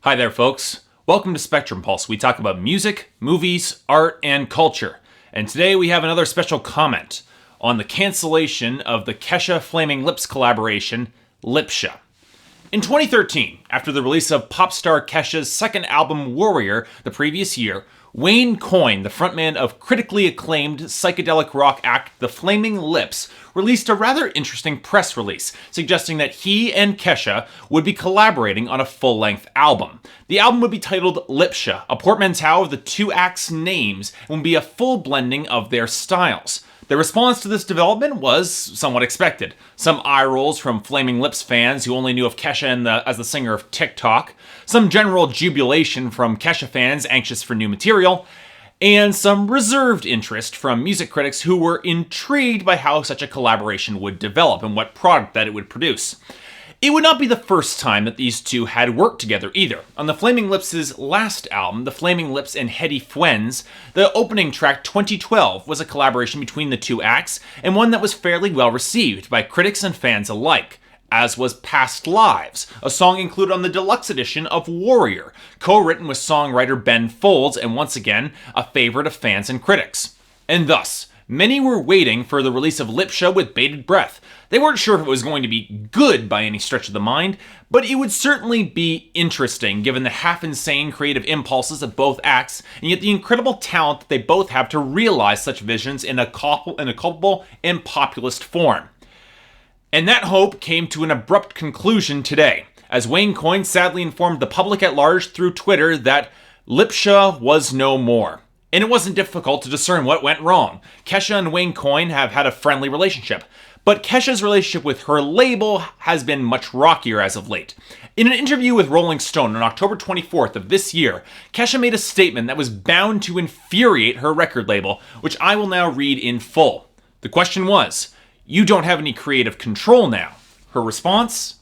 Hi there, folks. Welcome to Spectrum Pulse. We talk about music, movies, art, and culture. And today we have another special comment on the cancellation of the Kesha Flaming Lips collaboration, Lipsha. In 2013, after the release of pop star Kesha's second album, Warrior, the previous year, Wayne Coyne, the frontman of critically acclaimed psychedelic rock act The Flaming Lips, released a rather interesting press release suggesting that he and Kesha would be collaborating on a full-length album. The album would be titled Lipsha, a portmanteau of the two acts' names, and would be a full blending of their styles. The response to this development was somewhat expected. Some eye rolls from Flaming Lips fans who only knew of Kesha as the singer of TikTok, some general jubilation from Kesha fans anxious for new material, and some reserved interest from music critics who were intrigued by how such a collaboration would develop and what product that it would produce. It would not be the first time that these two had worked together either. On the Flaming Lips' last album, The Flaming Lips and Hetty Fuentes, the opening track 2012 was a collaboration between the two acts, and one that was fairly well received by critics and fans alike, as was Past Lives, a song included on the deluxe edition of Warrior, co-written with songwriter Ben Folds, and once again, a favorite of fans and critics. And thus, many were waiting for the release of Lipsha with bated breath. They weren't sure if it was going to be good by any stretch of the mind, but it would certainly be interesting given the half-insane creative impulses of both acts, and yet the incredible talent that they both have to realize such visions in a culpable and populist form. And that hope came to an abrupt conclusion today, as Wayne Coyne sadly informed the public at large through Twitter that Lipsha was no more. And it wasn't difficult to discern what went wrong. Kesha and Wayne Coyne have had a friendly relationship, but Kesha's relationship with her label has been much rockier as of late. In an interview with Rolling Stone on October 24th of this year, Kesha made a statement that was bound to infuriate her record label, which I will now read in full. The question was, "You don't have any creative control now." Her response?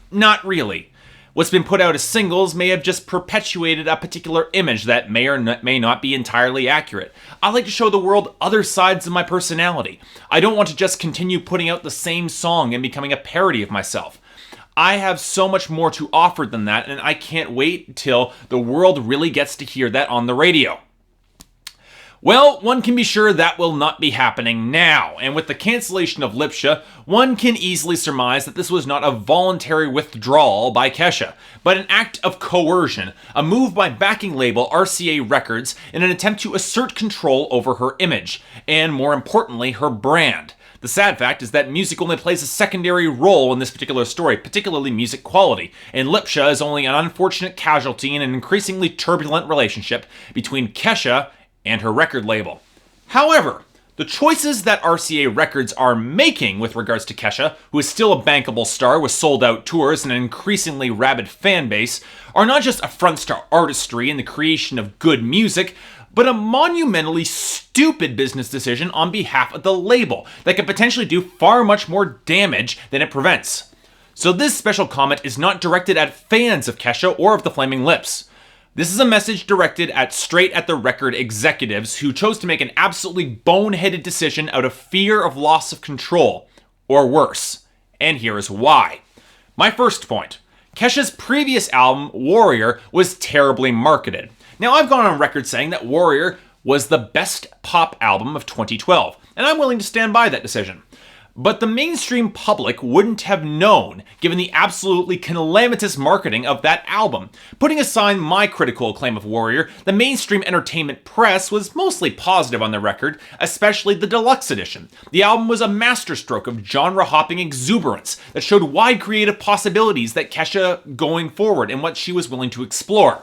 Not really. What's been put out as singles may have just perpetuated a particular image that may or may not be entirely accurate. I like to show the world other sides of my personality. I don't want to just continue putting out the same song and becoming a parody of myself. I have so much more to offer than that, and I can't wait till the world really gets to hear that on the radio. Well, one can be sure that will not be happening now, and with the cancellation of Lipsha, one can easily surmise that this was not a voluntary withdrawal by Kesha, but an act of coercion, a move by backing label RCA Records in an attempt to assert control over her image, and more importantly, her brand. The sad fact is that music only plays a secondary role in this particular story, particularly music quality, and Lipsha is only an unfortunate casualty in an increasingly turbulent relationship between Kesha and her record label. However, the choices that RCA Records are making with regards to Kesha, who is still a bankable star with sold-out tours and an increasingly rabid fan base, are not just affronts to artistry and the creation of good music, but a monumentally stupid business decision on behalf of the label that could potentially do far much more damage than it prevents. So this special comment is not directed at fans of Kesha or of the Flaming Lips. This is a message directed straight at the record executives who chose to make an absolutely boneheaded decision out of fear of loss of control, or worse. And here is why. My first point. Kesha's previous album, Warrior, was terribly marketed. Now, I've gone on record saying that Warrior was the best pop album of 2012, and I'm willing to stand by that decision. But the mainstream public wouldn't have known, given the absolutely calamitous marketing of that album. Putting aside my critical acclaim of Warrior, the mainstream entertainment press was mostly positive on the record, especially the deluxe edition. The album was a masterstroke of genre-hopping exuberance that showed wide creative possibilities that Kesha going forward and what she was willing to explore.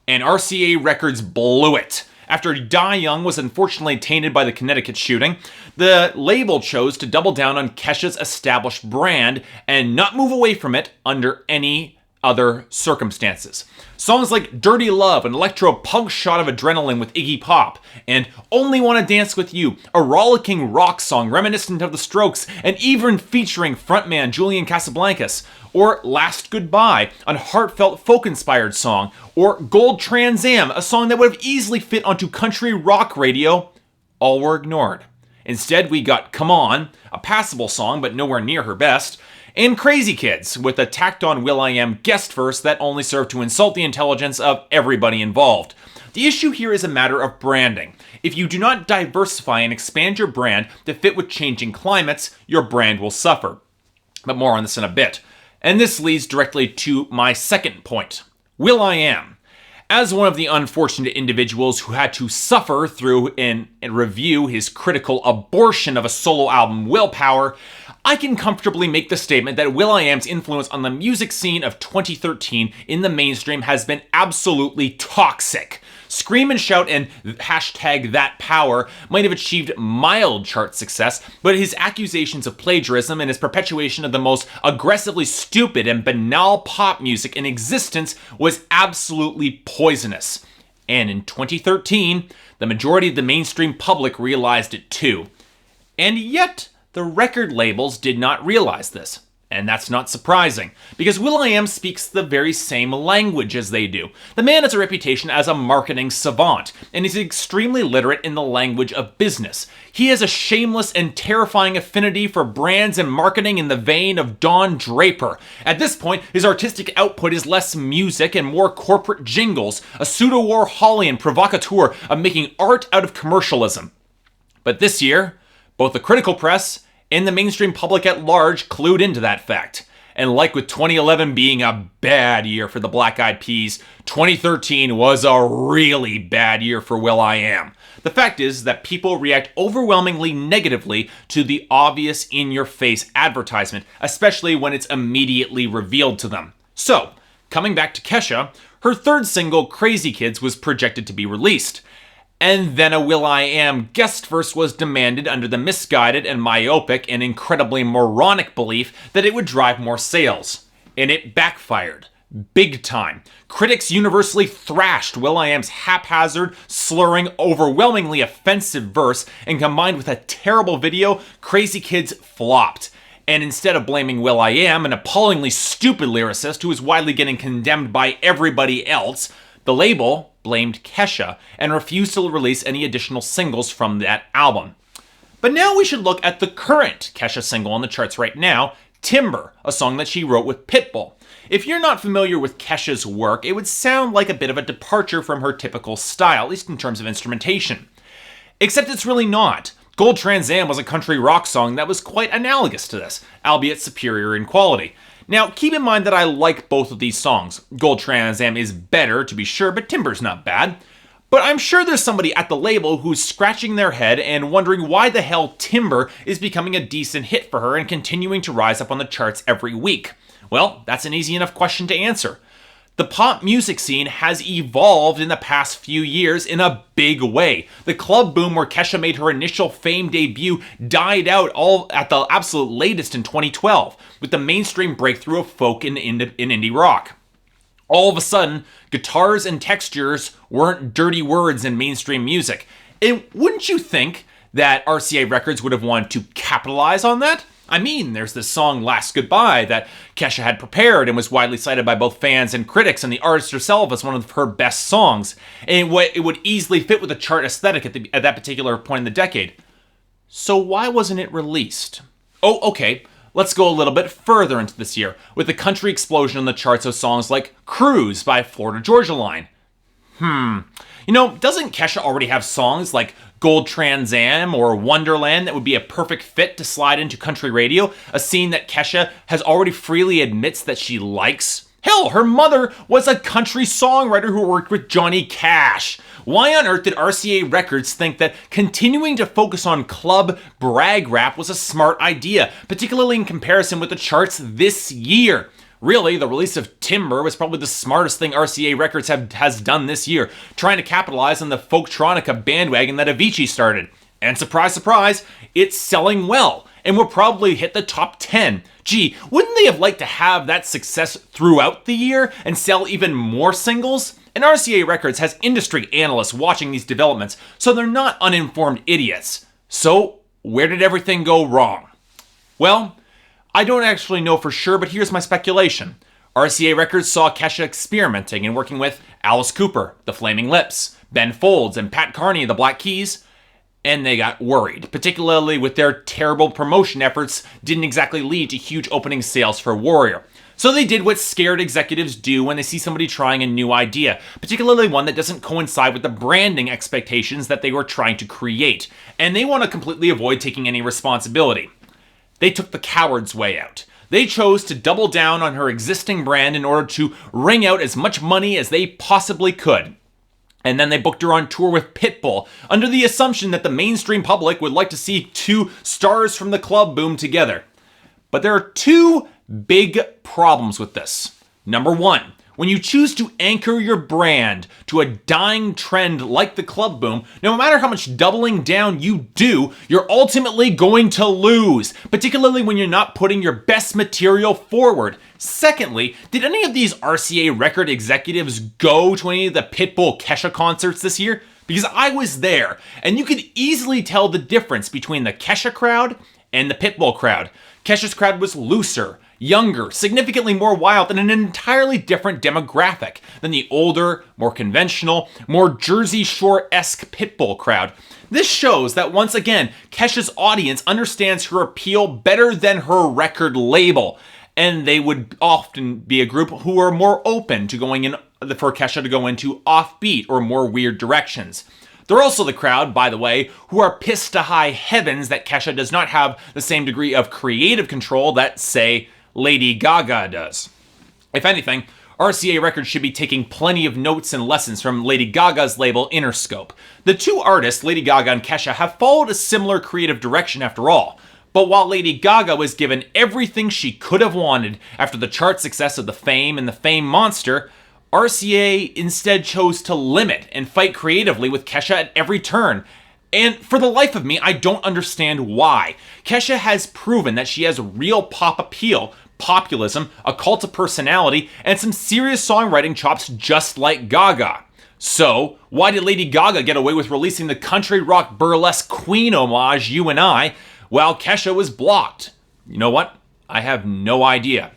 And RCA Records blew it. After Die Young was unfortunately tainted by the Connecticut shooting, the label chose to double down on Kesha's established brand and not move away from it under any other circumstances. Songs like Dirty Love, an electro-punk shot of adrenaline with Iggy Pop, and Only Wanna Dance With You, a rollicking rock song reminiscent of the Strokes and even featuring frontman Julian Casablancas, or Last Goodbye, a heartfelt folk-inspired song, or Gold Trans Am, a song that would have easily fit onto country rock radio, all were ignored. Instead, we got Come On, a passable song but nowhere near her best, and Crazy Kids, with a tacked-on will.i.am guest verse that only served to insult the intelligence of everybody involved. The issue here is a matter of branding. If you do not diversify and expand your brand to fit with changing climates, your brand will suffer. But more on this in a bit. And this leads directly to my second point. will.i.am. As one of the unfortunate individuals who had to suffer through and review his critical abortion of a solo album, Willpower, I can comfortably make the statement that will.i.am's influence on the music scene of 2013 in the mainstream has been absolutely toxic. Scream and Shout and hashtag That Power might have achieved mild chart success, but his accusations of plagiarism and his perpetuation of the most aggressively stupid and banal pop music in existence was absolutely poisonous. And in 2013, the majority of the mainstream public realized it too. And yet, the record labels did not realize this. And that's not surprising, because will.i.am speaks the very same language as they do. The man has a reputation as a marketing savant, and is extremely literate in the language of business. He has a shameless and terrifying affinity for brands and marketing in the vein of Don Draper. At this point, his artistic output is less music and more corporate jingles, a pseudo-Warholian provocateur of making art out of commercialism. But this year, both the critical press and the mainstream public at large clued into that fact. And like with 2011 being a bad year for the Black Eyed Peas, 2013 was a really bad year for will.i.am. The fact is that people react overwhelmingly negatively to the obvious in-your-face advertisement, especially when it's immediately revealed to them. So, coming back to Kesha, her third single, Crazy Kids, was projected to be released. And then a will.i.am guest verse was demanded under the misguided and myopic and incredibly moronic belief that it would drive more sales. And it backfired. Big time. Critics universally thrashed will.i.am's haphazard, slurring, overwhelmingly offensive verse, and combined with a terrible video, Crazy Kids flopped. And instead of blaming will.i.am, an appallingly stupid lyricist who is widely getting condemned by everybody else, the label blamed Kesha and refused to release any additional singles from that album. But now we should look at the current Kesha single on the charts right now, Timber, a song that she wrote with Pitbull. If you're not familiar with Kesha's work, it would sound like a bit of a departure from her typical style, at least in terms of instrumentation. Except it's really not. Gold Trans Am was a country rock song that was quite analogous to this, albeit superior in quality. Now, keep in mind that I like both of these songs. Gold Trans Am is better, to be sure, but Timber's not bad. But I'm sure there's somebody at the label who's scratching their head and wondering why the hell Timber is becoming a decent hit for her and continuing to rise up on the charts every week. Well, that's an easy enough question to answer. The pop music scene has evolved in the past few years in a big way. The club boom where Kesha made her initial fame debut died out all at the absolute latest in 2012, with the mainstream breakthrough of folk and indie rock. All of a sudden, guitars and textures weren't dirty words in mainstream music. And wouldn't you think that RCA Records would have wanted to capitalize on that? I mean, there's this song, Last Goodbye, that Kesha had prepared and was widely cited by both fans and critics, and the artist herself as one of her best songs. And it would easily fit with the chart aesthetic at that particular point in the decade. So why wasn't it released? Oh, okay, let's go a little bit further into this year, with the country explosion on the charts of songs like Cruise by Florida Georgia Line. You know, doesn't Kesha already have songs like Gold Trans Am or Wonderland that would be a perfect fit to slide into country radio, a scene that Kesha has already freely admits that she likes? Hell, her mother was a country songwriter who worked with Johnny Cash. Why on earth did RCA Records think that continuing to focus on club brag rap was a smart idea, particularly in comparison with the charts this year? Really, the release of Timber was probably the smartest thing RCA Records has done this year, trying to capitalize on the folktronica bandwagon that Avicii started. And surprise, surprise, it's selling well, and will probably hit the top 10. Gee, wouldn't they have liked to have that success throughout the year and sell even more singles? And RCA Records has industry analysts watching these developments, so they're not uninformed idiots. So, where did everything go wrong? Well, I don't actually know for sure, but here's my speculation. RCA Records saw Kesha experimenting and working with Alice Cooper, The Flaming Lips, Ben Folds, and Pat Carney of the Black Keys, and they got worried, particularly with their terrible promotion efforts didn't exactly lead to huge opening sales for Warrior. So they did what scared executives do when they see somebody trying a new idea, particularly one that doesn't coincide with the branding expectations that they were trying to create, and they want to completely avoid taking any responsibility. They took the coward's way out. They chose to double down on her existing brand in order to wring out as much money as they possibly could. And then they booked her on tour with Pitbull, under the assumption that the mainstream public would like to see two stars from the club boom together. But there are two big problems with this. Number one, when you choose to anchor your brand to a dying trend like the club boom, no matter how much doubling down you do, you're ultimately going to lose, particularly when you're not putting your best material forward. Secondly, did any of these RCA record executives go to any of the Pitbull Kesha concerts this year? Because I was there, and you could easily tell the difference between the Kesha crowd and the Pitbull crowd. Kesha's crowd was looser, younger, significantly more wild, and an entirely different demographic than the older, more conventional, more Jersey Shore-esque Pitbull crowd. This shows that once again, Kesha's audience understands her appeal better than her record label, and they would often be a group who are more open to going in for Kesha to go into offbeat or more weird directions. They're also the crowd, by the way, who are pissed to high heavens that Kesha does not have the same degree of creative control that, say, Lady Gaga does. If anything, RCA Records should be taking plenty of notes and lessons from Lady Gaga's label Interscope. The two artists, Lady Gaga and Kesha, have followed a similar creative direction after all. But while Lady Gaga was given everything she could have wanted after the chart success of The Fame and The Fame Monster, RCA instead chose to limit and fight creatively with Kesha at every turn. And for the life of me, I don't understand why. Kesha has proven that she has real pop appeal, populism, a cult of personality, and some serious songwriting chops just like Gaga. So, why did Lady Gaga get away with releasing the country rock burlesque Queen homage You and I, while Kesha was blocked? You know what? I have no idea.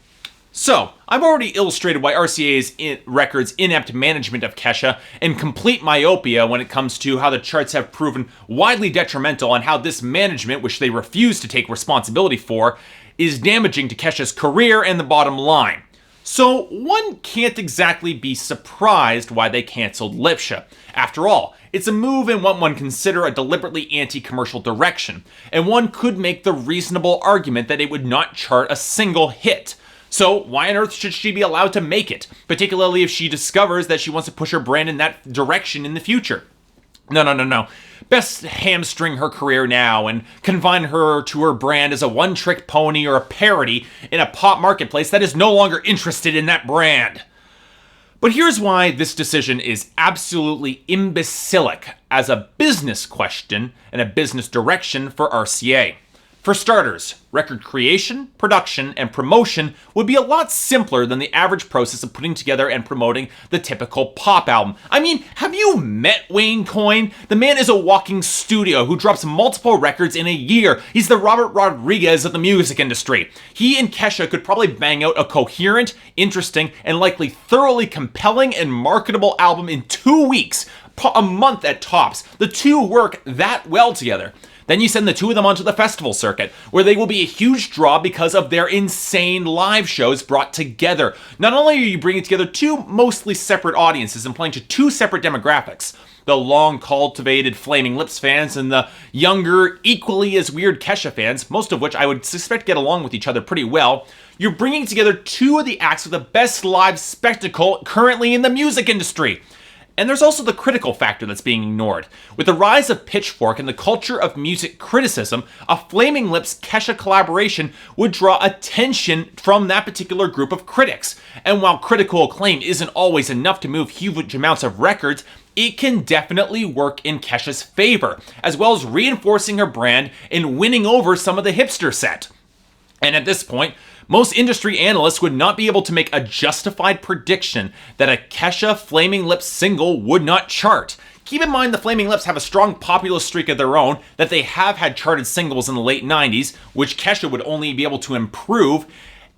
So, I've already illustrated why RCA's Records' inept management of Kesha and complete myopia when it comes to how the charts have proven widely detrimental and how this management, which they refuse to take responsibility for, is damaging to Kesha's career and the bottom line. So, one can't exactly be surprised why they canceled Lipsha. After all, it's a move in what one consider a deliberately anti-commercial direction, and one could make the reasonable argument that it would not chart a single hit. So why on earth should she be allowed to make it, particularly if she discovers that she wants to push her brand in that direction in the future? No. Best hamstring her career now and confine her to her brand as a one-trick pony or a parody in a pop marketplace that is no longer interested in that brand. But here's why this decision is absolutely imbecilic as a business question and a business direction for RCA. For starters, record creation, production, and promotion would be a lot simpler than the average process of putting together and promoting the typical pop album. I mean, have you met Wayne Coyne? The man is a walking studio who drops multiple records in a year. He's the Robert Rodriguez of the music industry. He and Kesha could probably bang out a coherent, interesting, and likely thoroughly compelling and marketable album in 2 weeks, a month at tops. The two work that well together. Then you send the two of them onto the festival circuit, where they will be a huge draw because of their insane live shows brought together. Not only are you bringing together two mostly separate audiences and playing to two separate demographics, the long-cultivated Flaming Lips fans and the younger, equally as weird Kesha fans, most of which I would suspect get along with each other pretty well, you're bringing together two of the acts with the best live spectacle currently in the music industry. And there's also the critical factor that's being ignored. With the rise of Pitchfork and the culture of music criticism, a Flaming Lips Kesha collaboration would draw attention from that particular group of critics. And while critical acclaim isn't always enough to move huge amounts of records, it can definitely work in Kesha's favor, as well as reinforcing her brand and winning over some of the hipster set. And at this point, most industry analysts would not be able to make a justified prediction that a Kesha Flaming Lips single would not chart. Keep in mind the Flaming Lips have a strong popular streak of their own, that they have had charted singles in the late 90s, which Kesha would only be able to improve.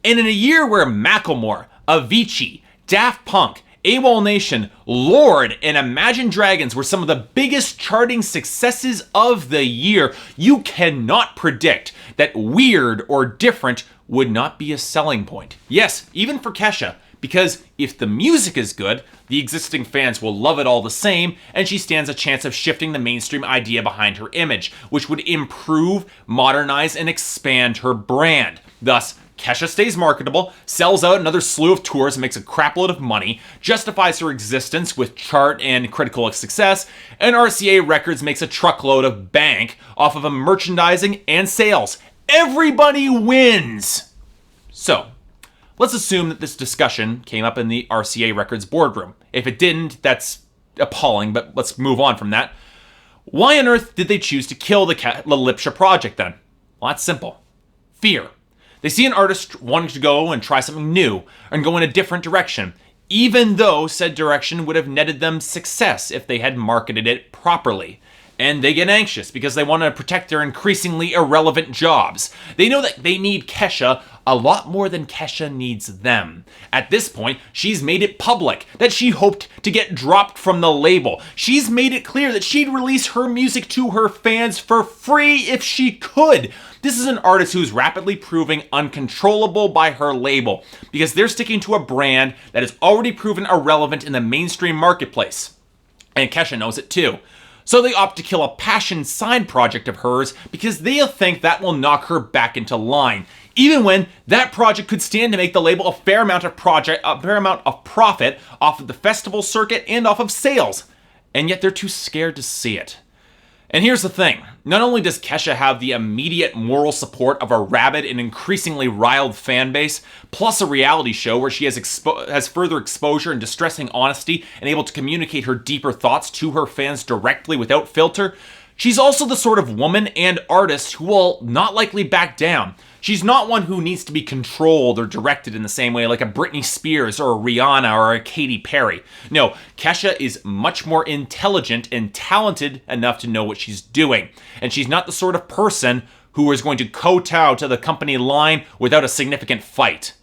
And in a year where Macklemore, Avicii, Daft Punk, AWOL Nation, Lord, and Imagine Dragons were some of the biggest charting successes of the year. You cannot predict that weird or different would not be a selling point. Yes, even for Kesha, because if the music is good, the existing fans will love it all the same, and she stands a chance of shifting the mainstream idea behind her image, which would improve, modernize, and expand her brand. Thus, Kesha stays marketable, sells out another slew of tours and makes a crapload of money, justifies her existence with chart and critical success, and RCA Records makes a truckload of bank off of a merchandising and sales. Everybody wins! So, let's assume that this discussion came up in the RCA Records boardroom. If it didn't, that's appalling, but let's move on from that. Why on earth did they choose to kill the Lipsha project then? Well, that's simple. Fear. They see an artist wanting to go and try something new and go in a different direction, even though said direction would have netted them success if they had marketed it properly. And they get anxious because they want to protect their increasingly irrelevant jobs. They know that they need Kesha a lot more than Kesha needs them. At this point, she's made it public that she hoped to get dropped from the label. She's made it clear that she'd release her music to her fans for free if she could. This is an artist who's rapidly proving uncontrollable by her label because they're sticking to a brand that is already proven irrelevant in the mainstream marketplace. And Kesha knows it too. So they opt to kill a passion side project of hers because they think that will knock her back into line, even when that project could stand to make the label a fair amount of profit off of the festival circuit and off of sales. And yet they're too scared to see it. And here's the thing. Not only does Kesha have the immediate moral support of a rabid and increasingly riled fan base, plus a reality show where she has further exposure and distressing honesty and able to communicate her deeper thoughts to her fans directly without filter, she's also the sort of woman and artist who will not likely back down. She's not one who needs to be controlled or directed in the same way like a Britney Spears or a Rihanna or a Katy Perry. No, Kesha is much more intelligent and talented enough to know what she's doing. And she's not the sort of person who is going to kowtow to the company line without a significant fight.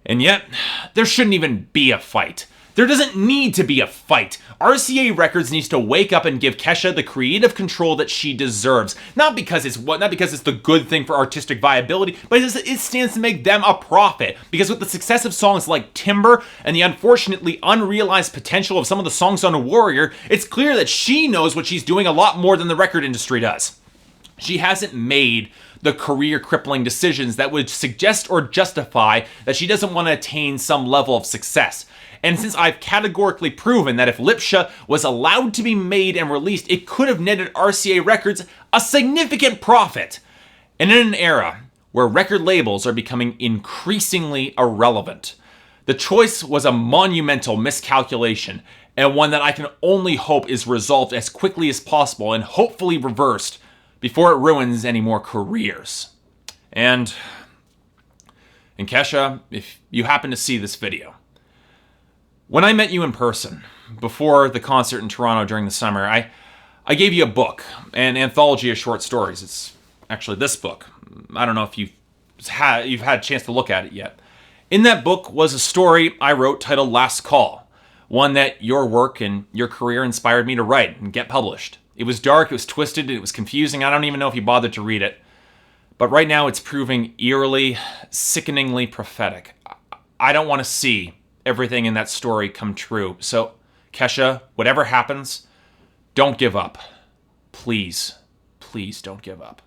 And yet, there shouldn't even be a fight. There doesn't need to be a fight. RCA Records needs to wake up and give Kesha the creative control that she deserves. Not because it's the good thing for artistic viability, but it stands to make them a profit. Because with the success of songs like Timber and the unfortunately unrealized potential of some of the songs on Warrior, it's clear that she knows what she's doing a lot more than the record industry does. She hasn't made the career-crippling decisions that would suggest or justify that she doesn't want to attain some level of success. And since I've categorically proven that if Lipsha was allowed to be made and released, it could have netted RCA Records a significant profit. And in an era where record labels are becoming increasingly irrelevant, the choice was a monumental miscalculation, and one that I can only hope is resolved as quickly as possible and hopefully reversed before it ruins any more careers. And Kesha, if you happen to see this video, when I met you in person, before the concert in Toronto during the summer, I gave you a book, an anthology of short stories. It's actually this book. I don't know if you've had a chance to look at it yet. In that book was a story I wrote titled Last Call, one that your work and your career inspired me to write and get published. It was dark, it was twisted, it was confusing. I don't even know if you bothered to read it. But right now it's proving eerily, sickeningly prophetic. I don't want to see everything in that story come true. So, Kesha, whatever happens, don't give up. Please, please don't give up.